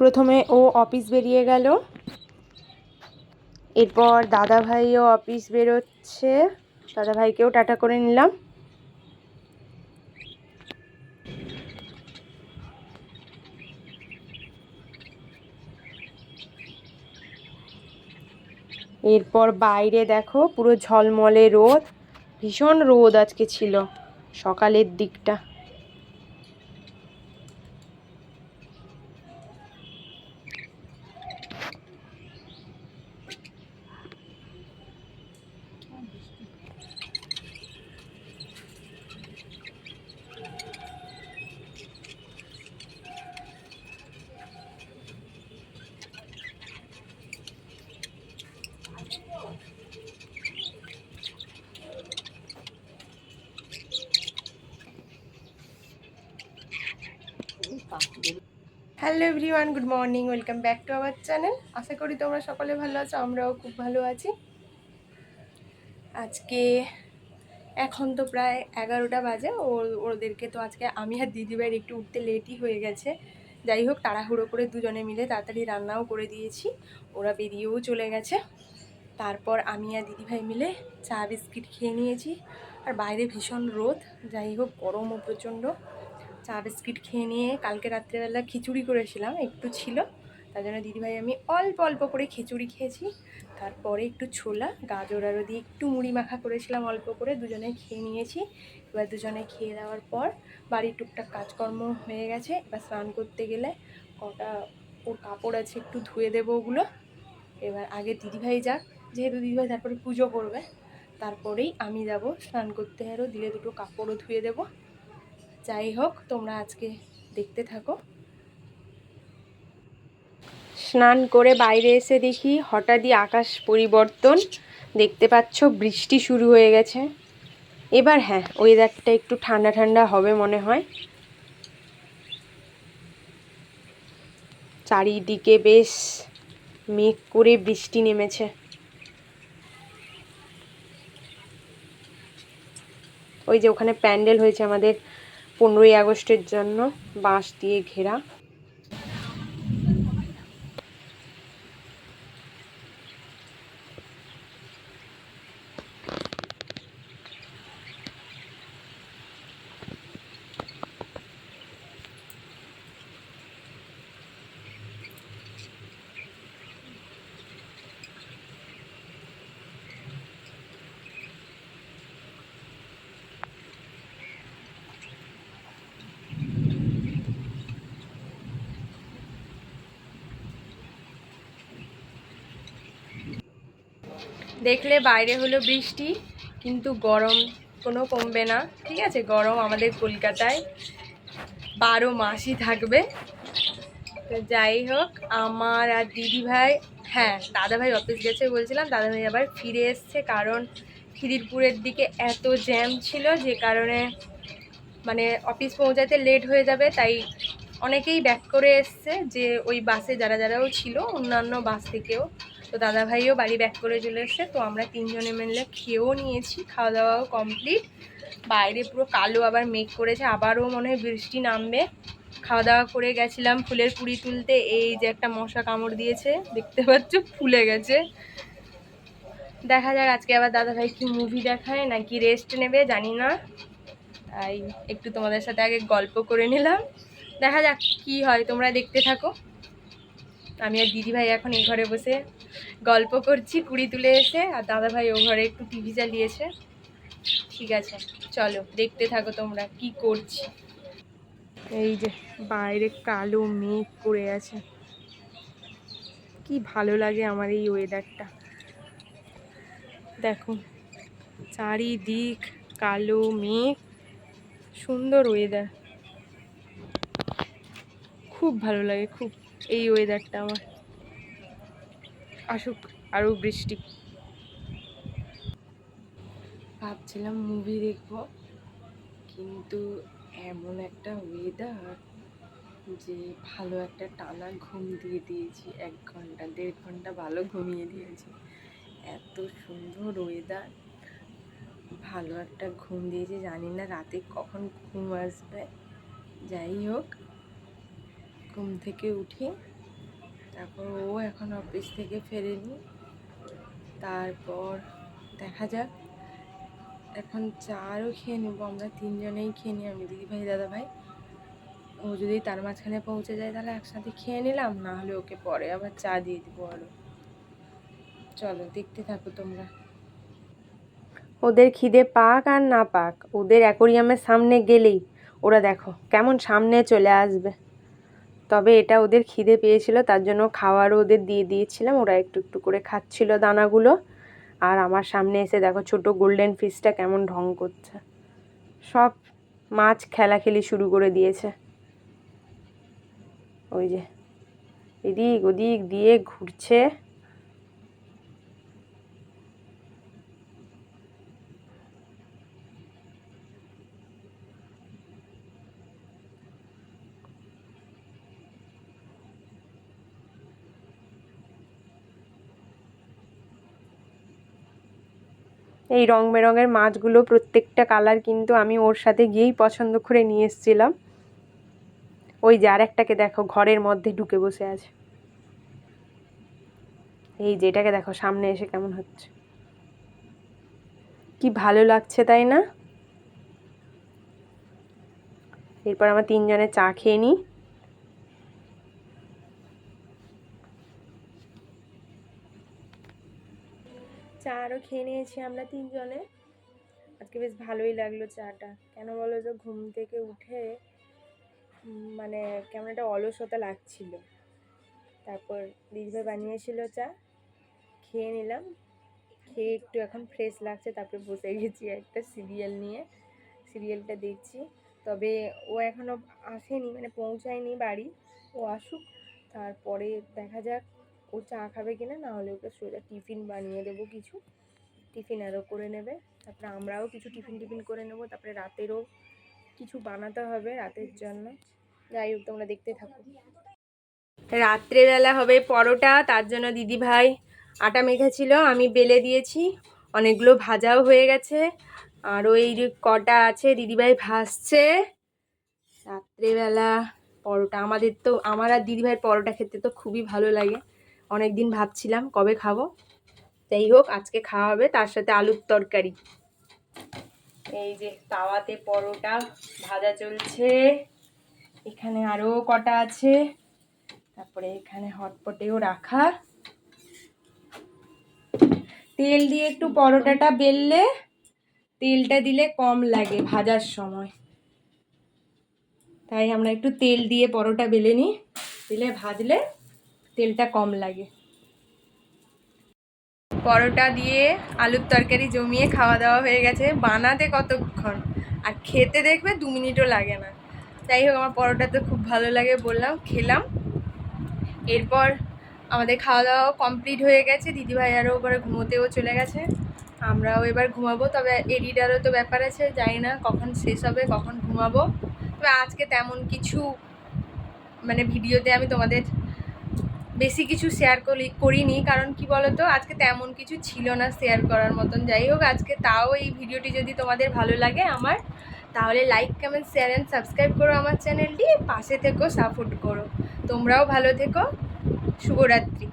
প্রথমে ও অফিস বেরিয়ে গেল, এরপর দাদা ভাইও অফিস বেরোচ্ছে, দাদা ভাইকেও টাটা করে নিলাম। এরপর বাইরে দেখো পুরো ঝলমলে রোদ, ভীষণ রোদ আজকে ছিল সকালের দিকটা। Hello everyone, good morning, welcome back to our channel. আশা করি তোমরা সকলে ভালো আছো, আমরাও খুব ভালো আছি। আজকে এখন তো প্রায় 11টা বাজে। ওদেরকে তো আজকে আমি আর দিদিভাইয়ের একটু উঠতে লেটই হয়ে গেছে। যাই হোক, তাড়াহুড়ো করে দুজনে মিলে তাড়াতাড়ি রান্নাও করে দিয়েছি, ওরা বেরিয়েও চলে গেছে। তারপর আমি আর দিদিভাই মিলে চা বিস্কিট খেয়ে নিয়েছি। আর বাইরে ভীষণ রোদ, যাই হোক গরমও প্রচণ্ড। চা বিস্কিট খেয়ে নিয়ে কালকে রাত্রেবেলা খিচুড়ি করেছিলাম, একটু ছিল, তার জন্য দিদিভাই আমি অল্প অল্প করে খিচুড়ি খেয়েছি। তারপরে একটু ছোলা গাজর আরও দিয়ে একটু মুড়ি মাখা করেছিলাম, অল্প করে দুজনে খেয়ে নিয়েছি। এবার দুজনে খেয়ে দেওয়ার পর বাড়ির টুকটাক কাজকর্ম হয়ে গেছে। এবার স্নান করতে গেলে কটা ওর কাপড় আছে, একটু ধুয়ে দেবো ওগুলো। এবার আগে দিদিভাই যাক, যেহেতু দিদিভাই তারপরে পুজো করবে, তারপরেই আমি যাব স্নান করতে। আরও দিলে দুটো কাপড়ও ধুয়ে দেবো। যাই হোক, তোমরা আজকে দেখতে থাকো। স্নান করে বাইরে এসে দেখি হঠাৎই আকাশ পরিবর্তন, দেখতে পাচ্ছ বৃষ্টি শুরু হয়ে গেছে। এবার হ্যাঁ, ওয়েদারটা একটু ঠান্ডা ঠান্ডা হবে মনে হয়। চারিদিকে বেশ মেঘ করে বৃষ্টি নেমেছে। ওই যে ওখানে প্যান্ডেল হয়েছে আমাদের 15ই আগস্টের জন্য, বাঁশ দিয়ে ঘেরা। দেখলে বাইরে হলো বৃষ্টি, কিন্তু গরম কোনো কমবে না। ঠিক আছে, গরম আমাদের কলকাতায় 12 মাসই থাকবে। তো যাই হোক, আমার আর দিদিভাই, হ্যাঁ দাদাভাই অফিস গেছে বলছিলাম, দাদাভাই আবার ফিরে এসছে, কারণ খিদিরপুরের দিকে এত জ্যাম ছিল যে কারণে মানে অফিস পৌঁছাতে লেট হয়ে যাবে, তাই অনেকেই ব্যাক করে এসছে, যে ওই বাসে যারা যারাও ছিল অন্যান্য বাস থেকেও। তো দাদাভাইও বাড়ি ব্যাক করে চলে এসছে। তো আমরা তিনজনে মিলে খেয়েও নিয়েছি, খাওয়া দাওয়াও কমপ্লিট। বাইরে পুরো কালো আবার মেঘ করেছে, আবারও মনে হয় বৃষ্টি নামবে। খাওয়া দাওয়া করে গেছিলাম ফুলের পুরি তুলতে, এই যে একটা মশা কামড় দিয়েছে, দেখতে পাচ্ছ ফুলে গেছে। দেখা যাক আজকে আবার দাদাভাই কি মুভি দেখায় নাকি রেস্ট নেবে জানি না, তাই একটু তোমাদের সাথে আগে গল্প করে নিলাম। দেখা যাক কি হয়, তোমরা দেখতে থাকো। আমি আর দিদিভাই এখন এই ঘরে বসে গল্প করছি কুড়ি তুলে এসে, আর দাদাভাই ও ঘরে একটু টিভি চালিয়েছে। ঠিক আছে, চলো দেখতে থাকো তোমরা কি করছি। এই যে বাইরে কালো মেঘ করে আছে, কি ভালো লাগে আমার এই ওয়েদারটা। দেখো চারিদিক কালো মেঘ, সুন্দর ওয়েদার, খুব ভালো লাগে খুব এই ওয়েদারটা আমার। আসুক আরও বৃষ্টি। ভাবছিলাম মুভি দেখবো, কিন্তু এমন একটা ওয়েদার যে ভালো একটা টানা ঘুম দিয়ে দিয়েছি, 1 ঘন্টা 1.5 ঘন্টা ভালো ঘুমিয়ে দিয়েছি। এত সুন্দর ওয়েদার, ভালো একটা ঘুম দিয়েছি, জানি না রাতে কখন ঘুম আসবে। যাই হোক, ঘুম থেকে উঠি তারপর ও এখন অফিস থেকে ফেরেনি, তারপর দেখা যাক। এখন চারও খেয়ে নেবো, আমরা তিনজনেই খেয়ে নিই, আমি দিদিভাই দাদাভাই। ও যদি তার মাঝখানে পৌঁছে যায় তাহলে একসাথে খেয়ে নিলাম, না হলে ওকে পরে আবার চা দিয়ে দেবো আরও। চলো দেখতে থাকো তোমরা। ওদের খিদে পাক আর না পাক, ওদের অ্যাকোরিয়ামের সামনে গেলেই ওরা দেখো কেমন সামনে চলে আসবে। তবে এটা ওদের খিদে পেয়েছিল, তার জন্য খাওয়ারও ওদের দিয়ে দিয়েছিলাম, ওরা একটু একটু করে খাচ্ছিল দানাগুলো। আর আমার সামনে এসে দেখো ছোট গোল্ডেন ফিশটা কেমন ঢং করছে। সব মাছ খেলাখেলি শুরু করে দিয়েছে, ওই যে এদিক ওদিক দিয়ে ঘুরছে। এই রং বেরঙের মাছগুলো প্রত্যেকটা কালার কিন্তু আমি ওর সাথে গিয়েই পছন্দ করে নিয়ে এসেছিলাম। ওই যে আর একটাকে দেখো ঘরের মধ্যে ঢুকে বসে আছে, এই যে এটাকে দেখো সামনে এসে কেমন হচ্ছে, কি ভালো লাগছে তাই না। এরপর আমরা তিনজনে চা খেয়ে নিই। চা আরও খেয়ে নিয়েছি আমরা তিনজনে। আজকে বেশ ভালোই লাগলো চাটা, কেন বলো তো, ঘুম থেকে উঠে মানে কেমন একটা অলসতা লাগছিল। তারপর দিদিভাই বানিয়েছিল চা, খেয়ে নিলাম, খেয়ে একটু এখন ফ্রেশ লাগছে। তারপরে বসে গেছি একটা সিরিয়াল নিয়ে, সিরিয়ালটা দেখছি। তবে ও এখনও আসেনি, মানে পৌঁছায়নি বাড়ি, ও আসুক তারপরে দেখা যাক ও চা খাবে কিনা, না হলে ওকে সোজা টিফিন বানিয়ে দেবো, কিছু টিফিন আরও করে নেবে। তারপরে আমরাও কিছু টিফিন করে নেবো। তারপরে রাতেরও কিছু বানাতে হবে রাতের জন্য। যাই হোক তোমরা দেখতে থাকো। রাত্রেবেলা হবে পরোটা, তার জন্য দিদিভাই আটা মেখেছিল, আমি বেলে দিয়েছি, অনেকগুলো ভাজাও হয়ে গেছে। আর ওই কটা আছে দিদিভাই ভাজছে। রাত্রেবেলা পরোটা, আমার আর দিদিভাইয়ের পরোটা খেতে তো খুবই ভালো লাগে, অনেক দিন ভাবছিলাম কবে খাবো। যাই হোক আজকে খাওয়া হবে, তার সাথে আলুর তরকারি। এই যে তাওয়াতে পরোটা ভাজা চলছে, এখানে আরও কটা আছে, তারপরে এখানে হটপটেও রাখা। তেল দিয়ে একটু পরোটাটা বেললে তেলটা দিলে কম লাগে ভাজার সময়, তাই আমরা একটু তেল দিয়ে পরোটা বেলে নিই, দিলে ভাজলে তেলটা কম লাগে। পরোটা দিয়ে আলুর তরকারি জমিয়ে খাওয়া দাওয়া হয়ে গেছে। বানাতে কতক্ষণ, আর খেতে দেখবে 2 মিনিটও লাগে না। যাই হোক আমার পরোটা তো খুব ভালো লাগে, বললাম, খেলাম। এরপর আমাদের খাওয়া দাওয়া কমপ্লিট হয়ে গেছে, দিদিভাই আরও ওপরে ঘুমোতেও চলে গেছে, আমরাও এবার ঘুমাবো। তবে এডিটারও তো ব্যাপার আছে, জানি না কখন শেষ হবে, কখন ঘুমাবো। তবে আজকে তেমন কিছু মানে ভিডিওতে আমি তোমাদের বেশি কিছু শেয়ার করিনি, কারণ কি বলতো আজকে তেমন কিছু ছিল না শেয়ার করার মতন। যাই হোক আজকে তাও এই ভিডিওটি যদি তোমাদের ভালো লাগে আমার, তাহলে like comment share and subscribe করো আমার চ্যানেলটি, পাশে থেকো, সাপোর্ট করো। তোমরাও ভালো থেকো, শুভরাত্রি।